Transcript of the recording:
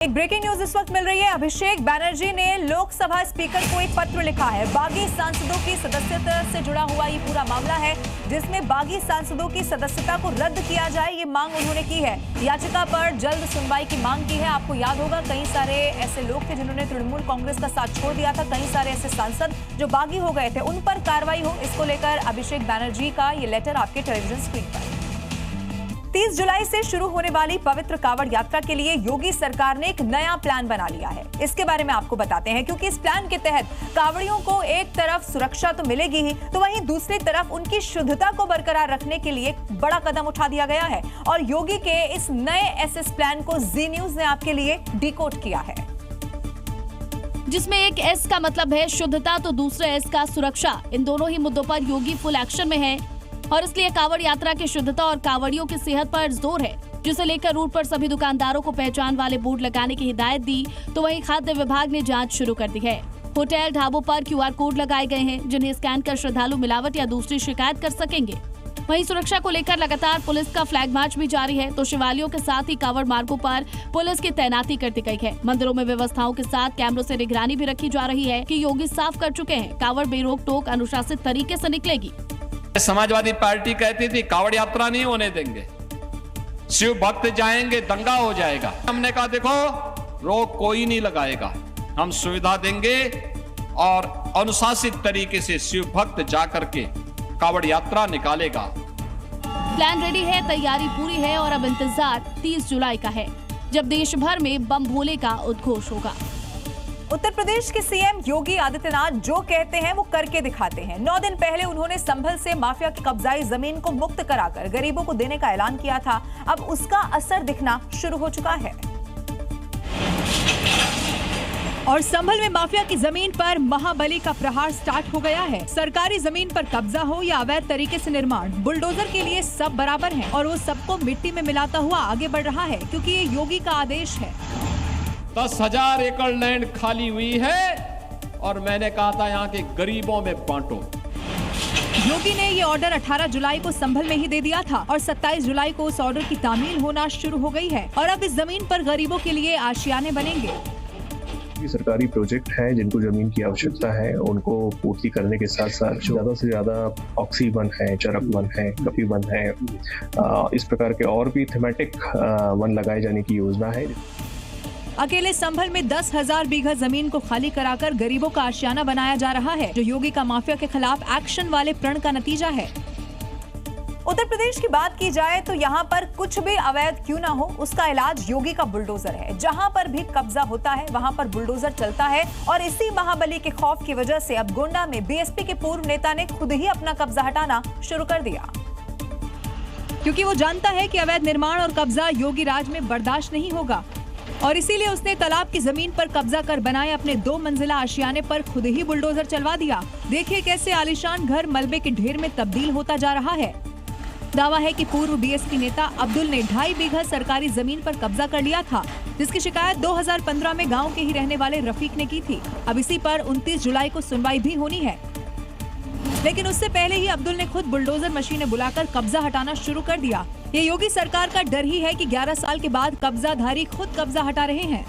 एक breaking news इस वक्त मिल रही है। अभिषेक बैनर्जी ने लोकसभा स्पीकर को एक पत्र लिखा है। बागी सांसदों की सदस्यता से जुड़ा हुआ ये पूरा मामला है, जिसमें बागी सांसदों की सदस्यता को रद्द किया जाए, ये मांग उन्होंने की है। याचिका पर जल्द सुनवाई की मांग की है। आपको याद होगा कई सारे ऐसे लोग थे जिन्होंने तृणमूल कांग्रेस का साथ छोड़ दिया था। कई सारे ऐसे सांसद जो बागी हो गए थे, उन पर कार्रवाई हो, इसको लेकर अभिषेक बैनर्जी का ये लेटर आपके टेलीविजन स्क्रीन पर। 30 जुलाई से शुरू होने वाली पवित्र कावड़ यात्रा के लिए योगी सरकार ने एक नया प्लान बना लिया है। इसके बारे में आपको बताते हैं, क्योंकि इस प्लान के तहत कावड़ियों को एक तरफ सुरक्षा तो मिलेगी ही, तो वहीं दूसरी तरफ उनकी शुद्धता को बरकरार रखने के लिए बड़ा कदम उठा दिया गया है। और योगी के इस नए एसएस प्लान को जी न्यूज ने आपके लिए डिकोड किया है, जिसमें एक एस का मतलब है शुद्धता, तो दूसरे एस का सुरक्षा। इन दोनों ही मुद्दों पर योगी फुल एक्शन में है और इसलिए कावड़ यात्रा की शुद्धता और कावड़ियों की सेहत पर जोर है, जिसे लेकर रूट पर सभी दुकानदारों को पहचान वाले बोर्ड लगाने की हिदायत दी। तो वहीं खाद्य विभाग ने जांच शुरू कर दी है। होटल ढाबों पर QR कोड लगाए गए हैं, जिन्हें स्कैन कर श्रद्धालु मिलावट या दूसरी शिकायत कर सकेंगे। वहीं सुरक्षा को लेकर लगातार पुलिस का फ्लैग मार्च भी जारी है, तो शिवालयों के साथ ही कावड़ मार्गों पर पुलिस की तैनाती कर दी गई है। मंदिरों में व्यवस्थाओं के साथ कैमरों से निगरानी भी रखी जा रही है कि योगी साफ कर चुके हैं, कावड़ बेरोक टोक अनुशासित तरीके से निकलेगी। समाजवादी पार्टी कहती थी कावड़ यात्रा नहीं होने देंगे, शिव भक्त जाएंगे दंगा हो जाएगा। हमने कहा देखो रोक कोई नहीं लगाएगा, हम सुविधा देंगे और अनुशासित तरीके से शिव भक्त जाकर के कावड़ यात्रा निकालेगा। प्लान रेडी है, तैयारी पूरी है और अब इंतजार 30 जुलाई का है, जब देश भर में बम भोले का उद्घोष होगा। उत्तर प्रदेश के सीएम योगी आदित्यनाथ जो कहते हैं वो करके दिखाते हैं। 9 दिन पहले उन्होंने संभल से माफिया की कब्जाई जमीन को मुक्त कराकर गरीबों को देने का ऐलान किया था। अब उसका असर दिखना शुरू हो चुका है और संभल में माफिया की जमीन पर महाबली का प्रहार स्टार्ट हो गया है। सरकारी जमीन पर कब्जा हो या अवैध तरीके से निर्माण, बुलडोजर के लिए सब बराबर हैं और वो सबको मिट्टी में मिलाता हुआ आगे बढ़ रहा है, क्योंकि ये योगी का आदेश है। 10,000 एकड़ लैंड खाली हुई है और मैंने कहा था यहाँ के गरीबों में बांटो। योगी ने ये ऑर्डर 18 जुलाई को संभल में ही दे दिया था और 27 जुलाई को उस ऑर्डर की तामील होना शुरू हो गई है और अब इस जमीन पर गरीबों के लिए आशियाने बनेंगे। सरकारी प्रोजेक्ट है जिनको जमीन की आवश्यकता है, उनको पूर्ति करने के साथ साथ ज्यादा से ज्यादा ऑक्सी वन है, चरक वन है, कपी वन है, इस प्रकार के और भी थीमेटिक वन लगाए जाने की योजना है। अकेले संभल में 10,000 बीघा जमीन को खाली कराकर गरीबों का आशियाना बनाया जा रहा है, जो योगी का माफिया के खिलाफ एक्शन वाले प्रण का नतीजा है। उत्तर प्रदेश की बात की जाए तो यहाँ पर कुछ भी अवैध क्यों ना हो, उसका इलाज योगी का बुलडोजर है। जहाँ पर भी कब्जा होता है वहाँ पर बुलडोजर चलता है और इसी महाबली के खौफ की वजह से अब गोंडा में बीएसपी के पूर्व नेता ने खुद ही अपना कब्जा हटाना शुरू कर दिया, क्योंकि वो जानता है कि अवैध निर्माण और कब्जा योगी राज में बर्दाश्त नहीं होगा और इसीलिए उसने तालाब की जमीन पर कब्जा कर बनाए अपने 2 मंजिला आशियाने पर खुद ही बुलडोजर चलवा दिया। देखिए कैसे आलीशान घर मलबे के ढेर में तब्दील होता जा रहा है। दावा है कि पूर्व बीएसपी नेता अब्दुल ने 2.5 बीघा सरकारी जमीन पर कब्जा कर लिया था, जिसकी शिकायत 2015 में गाँव के ही रहने वाले रफीक ने की थी। अब इसी पर 29 जुलाई को सुनवाई भी होनी है, लेकिन उससे पहले ही अब्दुल ने खुद बुलडोजर मशीनें बुलाकर कब्जा हटाना शुरू कर दिया। ये योगी सरकार का डर ही है कि 11 साल के बाद कब्जाधारी खुद कब्जा हटा रहे हैं।